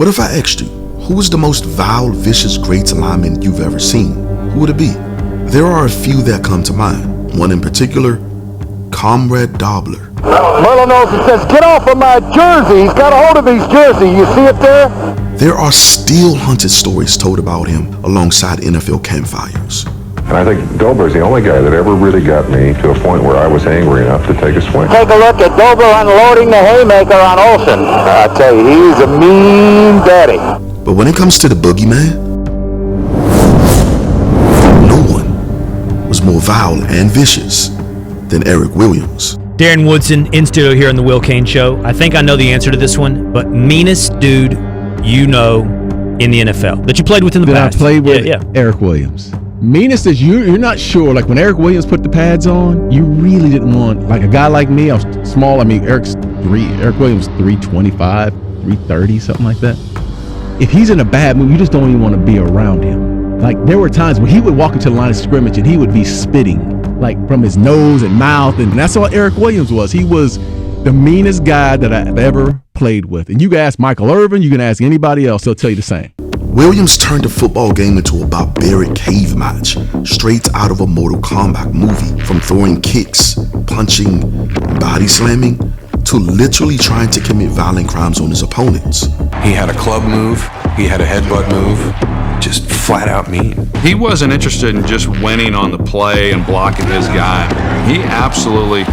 What if I asked you, who is the most vile, vicious, great lineman you've ever seen? Who would it be? There are a few that come to mind. One in particular, Comrade Brawler. Merlin Olsen says, "Get off of my jersey." He's got a hold of his jersey. You see it there? There are still hunted stories told about him alongside NFL campfires. And I think Goldberg's the only guy that ever really got me to a point where I was angry enough to take a swing. Take a look at Goldberg unloading the haymaker on Olsen. I tell you, he's a mean daddy. But when it comes to the boogeyman, no one was more vile and vicious than Erik Williams. Darren Woodson in studio here on the Will Kane Show. I think I know the answer to this one, but meanest dude you know in the NFL that you played with in the past. I played with Erik Williams. Meanest is you're not sure. Like when Erik Williams put the pads on, you really didn't want, like a guy like me, I was small. I mean, Erik Williams 325, 330, something like that. If he's in a bad mood, you just don't even want to be around him. Like there were times when he would walk into the line of scrimmage and he would be spitting like from his nose and mouth, and that's all Erik Williams was. He was the meanest guy that I've ever played with. And you can ask Michael Irvin, you can ask anybody else, they'll tell you the same. Williams turned the football game into a barbaric cave match, straight out of a Mortal Kombat movie, from throwing kicks, punching, body slamming, to literally trying to commit violent crimes on his opponents. He had a club move, he had a headbutt move, just flat out mean. He wasn't interested in just winning on the play and blocking his guy. He absolutely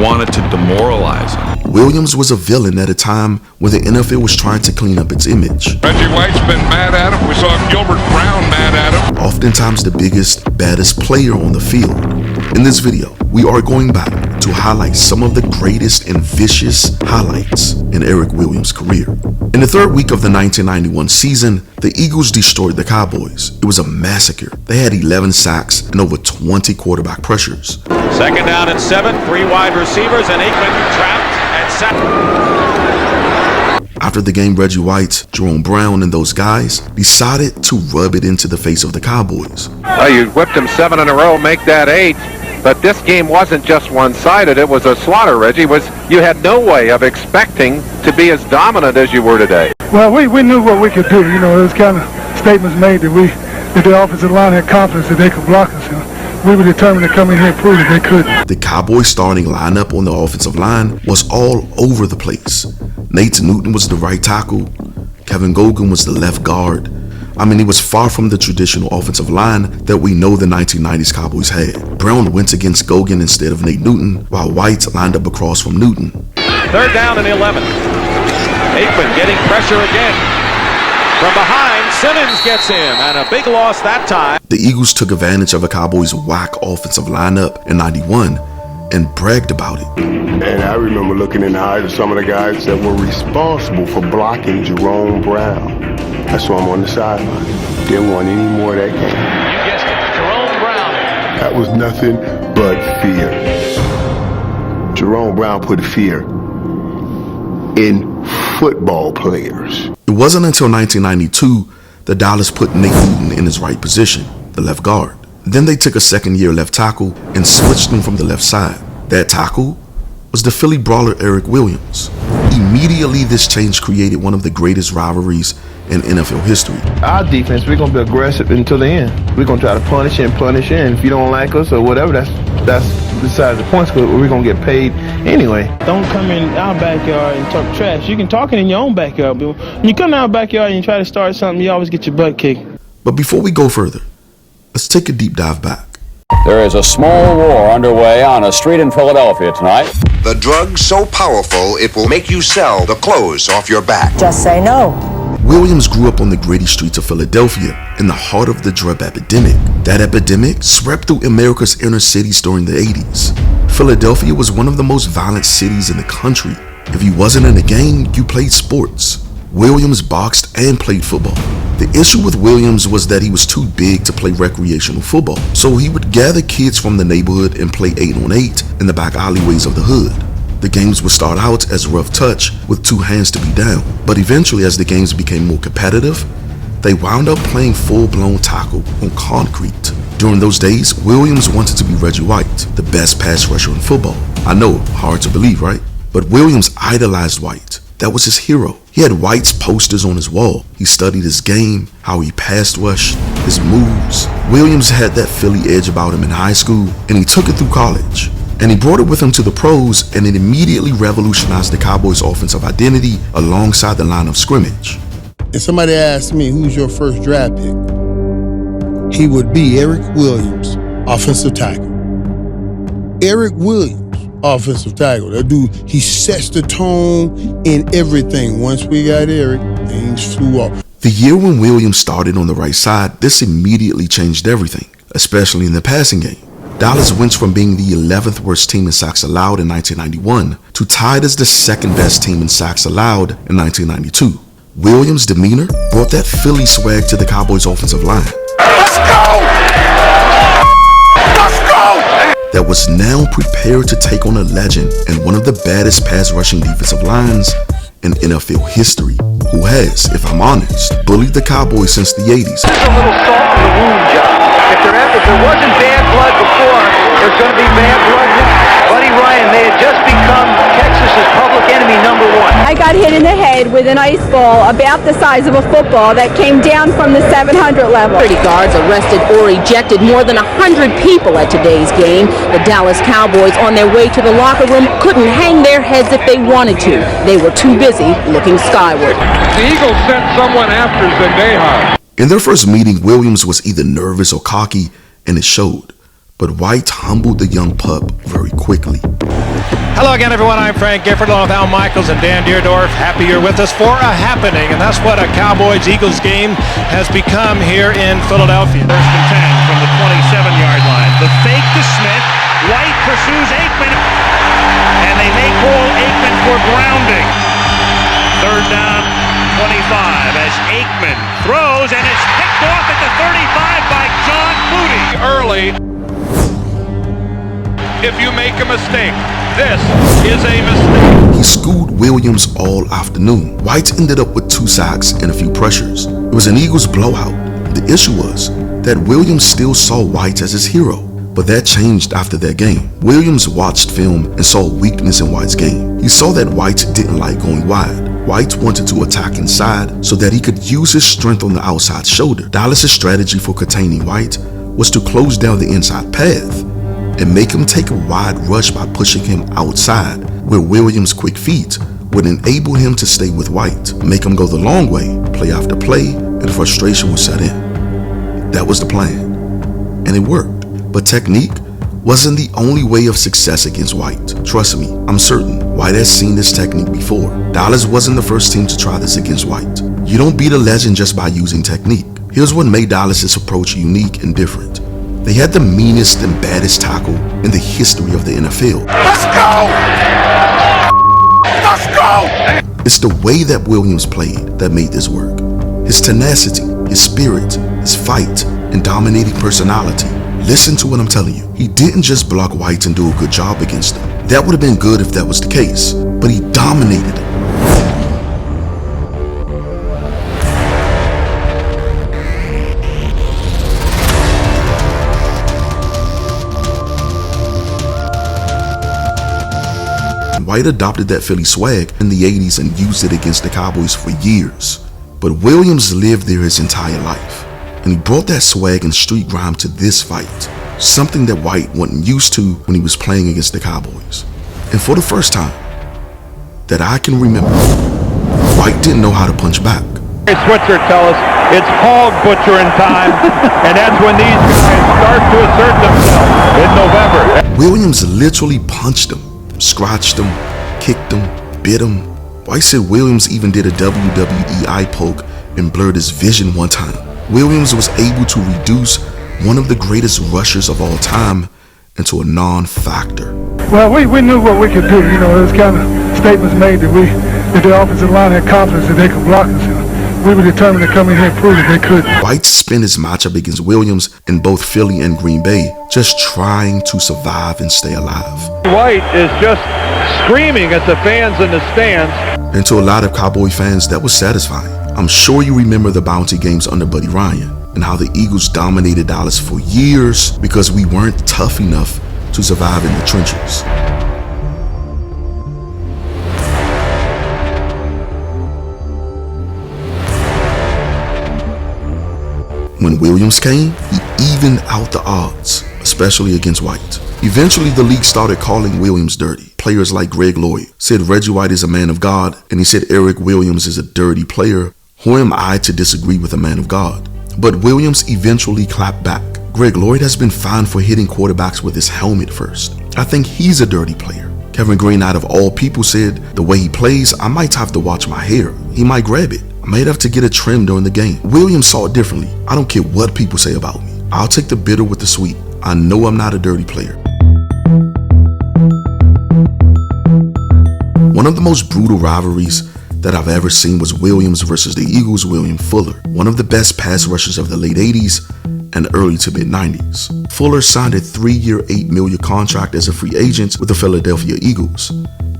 wanted to demoralize him. Williams was a villain at a time when the NFL was trying to clean up its image. Reggie White's been mad at him. We saw Gilbert Brown mad at him. Oftentimes the biggest, baddest player on the field. In this video, we are going back to highlight some of the greatest and vicious highlights in Erik Williams' career. In the third week of the 1991 season, the Eagles destroyed the Cowboys. It was a massacre. They had 11 sacks and over 20 quarterback pressures. Second down and 7, 3 wide receivers, and Aikman trapped and sacked. After the game, Reggie White, Jerome Brown, and those guys decided to rub it into the face of the Cowboys. Well, you whipped them 7 in a row, make that 8. But this game wasn't just one-sided. It was a slaughter, Reggie. You had no way of expecting to be as dominant as you were today. Well, we knew what we could do. You know, there was kind of statements made that the offensive line had confidence that they could block us. We were determined to come in here and prove that they couldn't. The Cowboys starting lineup on the offensive line was all over the place. Nate Newton was the right tackle. Kevin Gogan was the left guard. I mean, it was far from the traditional offensive line that we know the 1990s Cowboys had. Brown went against Gogan instead of Nate Newton, while White lined up across from Newton. Third down and 11. Aikman getting pressure again. From behind, Simmons gets him, and a big loss that time. The Eagles took advantage of a Cowboys' whack offensive lineup in 91 and bragged about it. And I remember looking in the eyes of some of the guys that were responsible for blocking Jerome Brown. I saw him on the sideline. Didn't want any more of that game. You guessed it, Jerome Brown. That was nothing but fear. Jerome Brown put fear in football players. It wasn't until 1992 that Dallas put Nate Newton in his right position, the left guard. Then they took a second-year left tackle and switched him from the left side. That tackle was the Philly brawler Erik Williams. Immediately, this change created one of the greatest rivalries in NFL history. Our defense, we're going to be aggressive until the end. We're going to try to punish and if you don't like us or whatever, that's besides the points, because we're going to get paid anyway. Don't come in our backyard and talk trash. You can talk it in your own backyard, but when you come in our backyard and you try to start something, you always get your butt kicked. But before we go further, let's take a deep dive back. There is a small war underway on a street in Philadelphia tonight. The drug's so powerful, it will make you sell the clothes off your back. Just say no. Williams grew up on the gritty streets of Philadelphia in the heart of the drug epidemic. That epidemic swept through America's inner cities during the 80s. Philadelphia was one of the most violent cities in the country. If you wasn't in a gang, you played sports. Williams boxed and played football. The issue with Williams was that he was too big to play recreational football, so he would gather kids from the neighborhood and play 8-on-8 in the back alleyways of the hood. The games would start out as rough touch with 2 hands to be down, but eventually as the games became more competitive, they wound up playing full-blown tackle on concrete. During those days, Williams wanted to be Reggie White, the best pass rusher in football. I know, hard to believe, right? But Williams idolized White. That was his hero. He had White's posters on his wall. He studied his game, how he pass rushed, his moves. Williams had that Philly edge about him in high school, and he took it through college. And he brought it with him to the pros, and it immediately revolutionized the Cowboys' offensive identity alongside the line of scrimmage. If somebody asked me who's your first draft pick, he would be Erik Williams, offensive tackle. Erik Williams, offensive tackle. That dude, he sets the tone in everything. Once we got Erik, things flew off. The year when Williams started on the right side, this immediately changed everything, especially in the passing game. Dallas went from being the 11th worst team in sacks allowed in 1991 to tied as the second best team in sacks allowed in 1992. Williams' demeanor brought that Philly swag to the Cowboys' offensive line. Let's go! Let's go! That was now prepared to take on a legend and one of the baddest pass rushing defensive lines in NFL history, who has, if I'm honest, bullied the Cowboys since the 80s. It's a little salt in the wound job. If there wasn't bad blood before, there's going to be bad blood now. Buddy Ryan, they had just become Texas's public enemy #1. I got hit in the head with an ice ball about the size of a football that came down from the 700 level. Security guards arrested or ejected more than 100 people at today's game. The Dallas Cowboys, on their way to the locker room, couldn't hang their heads if they wanted to. They were too busy looking skyward. The Eagles sent someone after Zendeja. In their first meeting, Williams was either nervous or cocky, and it showed. But White humbled the young pup very quickly. Hello again, everyone. I'm Frank Gifford, along with Al Michaels and Dan Deerdorf. Happy you're with us for a happening, and that's what a Cowboys-Eagles game has become here in Philadelphia. First and 10 from the 27-yard line. The fake to Smith. White pursues Aikman, and they may call Aikman for grounding. Third down, 25, as Aikman throws, and it's picked off at the 35 by John Moody. Early. If you make a mistake, this is a mistake. He schooled Williams all afternoon. White ended up with 2 sacks and a few pressures. It was an Eagles blowout. The issue was that Williams still saw White as his hero. But that changed after that game. Williams watched film and saw weakness in White's game. He saw that White didn't like going wide. White wanted to attack inside so that he could use his strength on the outside shoulder. Dallas' strategy for containing White was to close down the inside path and make him take a wide rush by pushing him outside, where Williams' quick feet would enable him to stay with White, make him go the long way, play after play, and frustration would set in. That was the plan, and it worked. But technique wasn't the only way of success against White. Trust me, I'm certain White has seen this technique before. Dallas wasn't the first team to try this against White. You don't beat a legend just by using technique. Here's what made Dallas' approach unique and different. They had the meanest and baddest tackle in the history of the NFL. Let's go! Let's go! It's the way that Williams played that made this work. His tenacity, his spirit, his fight, and dominating personality. Listen to what I'm telling you. He didn't just block White and do a good job against him. That would have been good if that was the case, but he dominated him. White adopted that Philly swag in the 80s and used it against the Cowboys for years. But Williams lived there his entire life, and he brought that swag and street grime to this fight, something that White wasn't used to when he was playing against the Cowboys. And for the first time that I can remember, White didn't know how to punch back. Switzer tell us it's hog butchering time, and that's when these guys start to assert themselves in November. Williams literally punched him, scratched him, kicked him, bit him. White said Williams even did a WWE eye poke and blurred his vision one time. Williams was able to reduce one of the greatest rushers of all time into a non-factor. Well, we knew what we could do. You know, there was kind of statements made that the offensive line had confidence that they could block us. We were determined to come in here and prove that they could. White spent his matchup against Williams in both Philly and Green Bay, just trying to survive and stay alive. White is just screaming at the fans in the stands. And to a lot of Cowboy fans, that was satisfying. I'm sure you remember the bounty games under Buddy Ryan and how the Eagles dominated Dallas for years because we weren't tough enough to survive in the trenches. When Williams came, he evened out the odds, especially against White. Eventually, the league started calling Williams dirty. Players like Greg Lloyd said Reggie White is a man of God, and he said Erik Williams is a dirty player. Who am I to disagree with a man of God? But Williams eventually clapped back. Greg Lloyd has been fined for hitting quarterbacks with his helmet first. I think he's a dirty player. Kevin Green, out of all people, said, the way he plays, I might have to watch my hair. He might grab it. I might have to get a trim during the game. Williams saw it differently. I don't care what people say about me. I'll take the bitter with the sweet. I know I'm not a dirty player. One of the most brutal rivalries that I've ever seen was Williams versus the Eagles' William Fuller, one of the best pass rushers of the late 80s and early to mid 90s. Fuller signed a 3-year, $8 million contract as a free agent with the Philadelphia Eagles.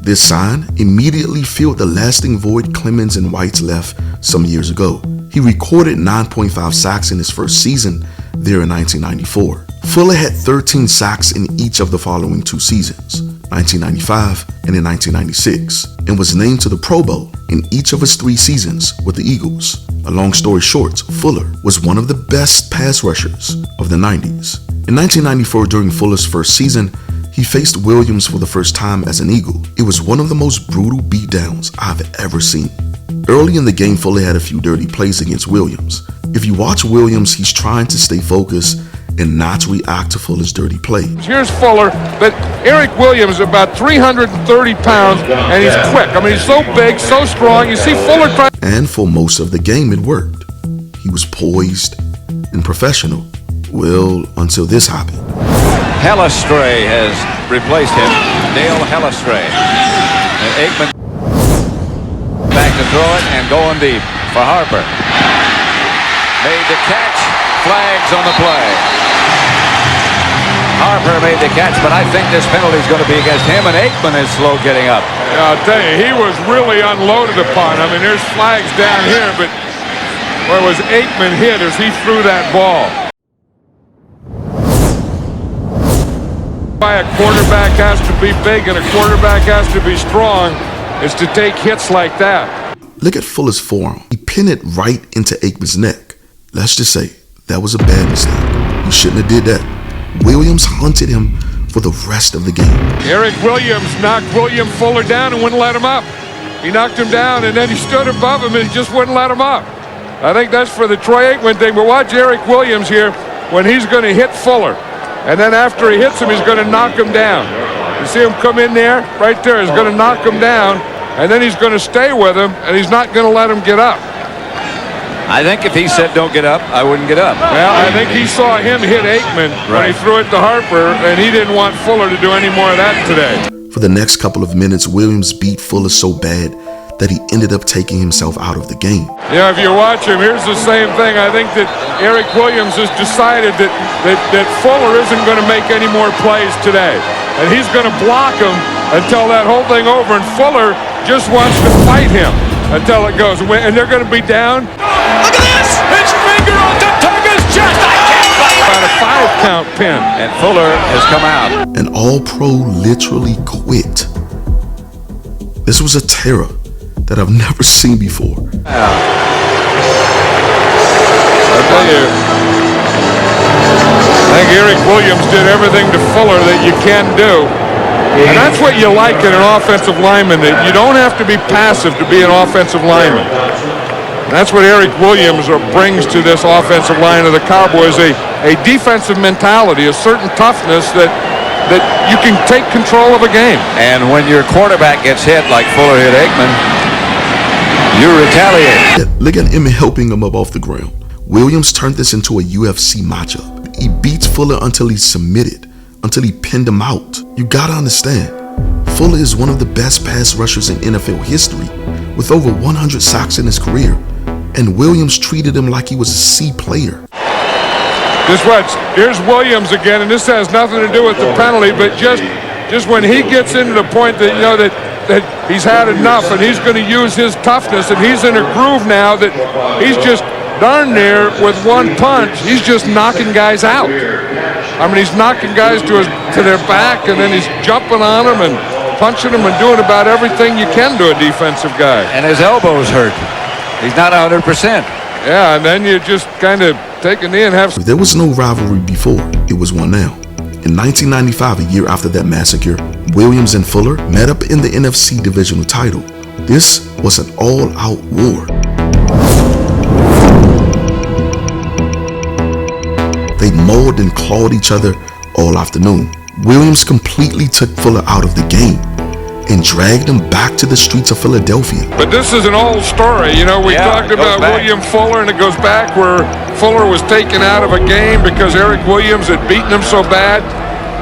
This sign immediately filled the lasting void Clemens and White left some years ago. He recorded 9.5 sacks in his first season there in 1994. Fuller had 13 sacks in each of the following 2 seasons, 1995 and in 1996, and was named to the Pro Bowl in each of his 3 seasons with the Eagles. A long story short, Fuller was one of the best pass rushers of the 90s. In 1994, during Fuller's first season, he faced Williams for the first time as an Eagle. It was one of the most brutal beatdowns I've ever seen. Early in the game, Fuller had a few dirty plays against Williams. If you watch Williams, he's trying to stay focused and not react to Fuller's dirty play. Here's Fuller, but Erik Williams is about 330 pounds, and he's quick. I mean, he's so big, so strong. You see Fuller try. And for most of the game, it worked. He was poised and professional. Well, until this happened. Hellestray has replaced him. Dale Hellestray. And Aikman back to throw it and going deep for Harper. Made the catch. Flags on the play. Harper made the catch, but I think this penalty is going to be against him, and Aikman is slow getting up. Yeah, I'll tell you, he was really unloaded upon. I mean, there's flags down here, but where was Aikman hit as he threw that ball? Why a quarterback has to be big and a quarterback has to be strong is to take hits like that. Look at Fuller's forearm. He pinned it right into Aikman's neck. Let's just say that was a bad mistake. He shouldn't have did that. Williams hunted him for the rest of the game. Erik Williams knocked William Fuller down and wouldn't let him up. He knocked him down and then he stood above him and he just wouldn't let him up. I think that's for the Troy Aikman thing, but watch Erik Williams here when he's going to hit Fuller. And then after he hits him, he's going to knock him down. You see him come in there? Right there. He's going to knock him down, and then he's going to stay with him, and he's not going to let him get up. I think if he said don't get up, I wouldn't get up. Well, I think he saw him hit Aikman when he threw it to Harper, and he didn't want Fuller to do any more of that today. For the next couple of minutes, Williams beat Fuller so bad that he ended up taking himself out of the game. Yeah, if you watch him, here's the same thing. I think that Erik Williams has decided that Fuller isn't going to make any more plays today. And he's going to block him until that whole thing over. And Fuller just wants to fight him until it goes. And they're going to be down. Look at this! His finger on the Tonga's chest. I can't fight. About a 5-count pin. And Fuller has come out. An all-pro literally quit. This was a terror that I've never seen before. I'll tell you, I think Erik Williams did everything to Fuller that you can do. And that's what you like in an offensive lineman, that you don't have to be passive to be an offensive lineman. And that's what Erik Williams brings to this offensive line of the Cowboys, a defensive mentality, a certain toughness that you can take control of a game. And when your quarterback gets hit like Fuller hit Aikman, you retaliate. Look at him helping him up off the ground. Williams turned this into a UFC matchup. He beats Fuller until he's submitted, until he pinned him out. You gotta understand, Fuller is one of the best pass rushers in NFL history, with over 100 sacks in his career, and Williams treated him like he was a C player. Just watch, here's Williams again, and this has nothing to do with the penalty, but just when he gets into the point that, you know, that he's had enough and he's going to use his toughness, and he's in a groove now that he's just darn near with one punch, he's just knocking guys out. I mean, he's knocking guys to their back, and then he's jumping on them and punching them and doing about everything you can to a defensive guy. And his elbow's hurt. He's not 100%. Yeah, and then you just kind of take a knee and have... There was no rivalry before, it was one now. In 1995, a year after that massacre, Williams and Fuller met up in the NFC divisional title. This was an all-out war. They mauled and clawed each other all afternoon. Williams completely took Fuller out of the game and dragged him back to the streets of Philadelphia. But this is an old story. You know, we talked about William Fuller, and it goes back where Fuller was taken out of a game because Erik Williams had beaten him so bad.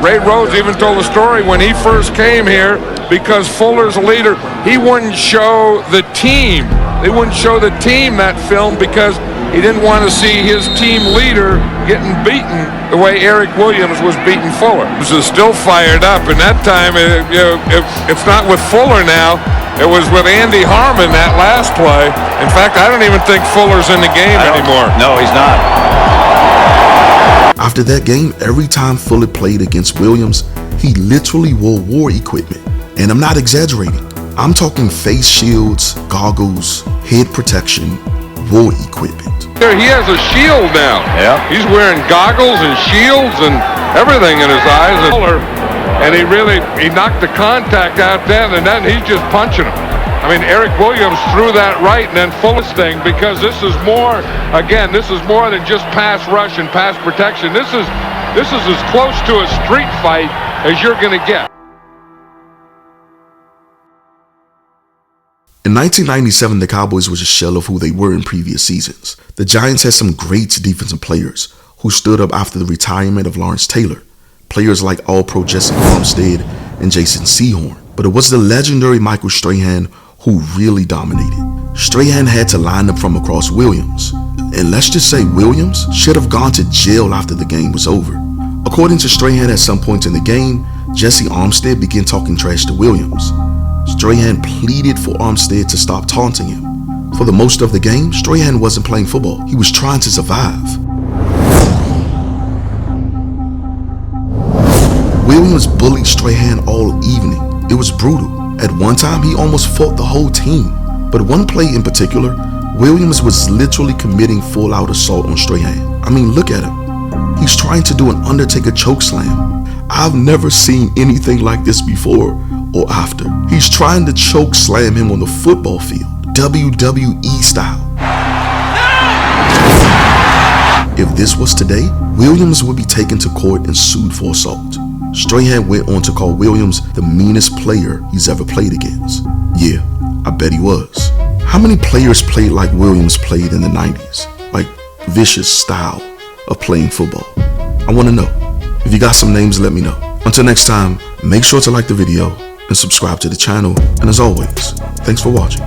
Ray Rhodes even told a story when he first came here, because Fuller's leader, he wouldn't show the team. They wouldn't show the team that film because he didn't want to see his team leader getting beaten the way Erik Williams was beating Fuller. This is still fired up, and that time, it's not with Fuller now. It was with Andy Harmon that last play. In fact, I don't even think Fuller's in the game anymore. No, he's not. After that game, every time Fuller played against Williams, he literally wore war equipment. And I'm not exaggerating. I'm talking face shields, goggles, head protection, war equipment. He has a shield now. Yeah. He's wearing goggles and shields and everything in his eyes. And he knocked the contact out then, and then he's just punching him. I mean, Erik Williams threw that right, and then Fuller's thing, because this is more, again, this is more than just pass rush and pass protection. This is as close to a street fight as you're going to get. In 1997, the Cowboys was a shell of who they were in previous seasons. The Giants had some great defensive players who stood up after the retirement of Lawrence Taylor. Players like All-Pro Jesse Armstead and Jason Sehorn. But it was the legendary Michael Strahan who really dominated. Strahan had to line up from across Williams. And let's just say Williams should have gone to jail after the game was over. According to Strahan, at some point in the game, Jesse Armstead began talking trash to Williams. Strahan pleaded for Armstead to stop taunting him. For the most of the game, Strahan wasn't playing football. He was trying to survive. Williams bullied Strahan all evening. It was brutal. At one time, he almost fought the whole team. But one play in particular, Williams was literally committing full-out assault on Strahan. I mean, look at him. He's trying to do an Undertaker chokeslam. I've never seen anything like this before or after. He's trying to choke slam him on the football field, WWE style. If this was today, Williams would be taken to court and sued for assault. Strahan went on to call Williams the meanest player he's ever played against. Yeah, I bet he was. How many players played like Williams played in the 90s? Like vicious style of playing football? I want to know. If you got some names, let me know. Until next time, make sure to like the video and subscribe to the channel. And as always, thanks for watching.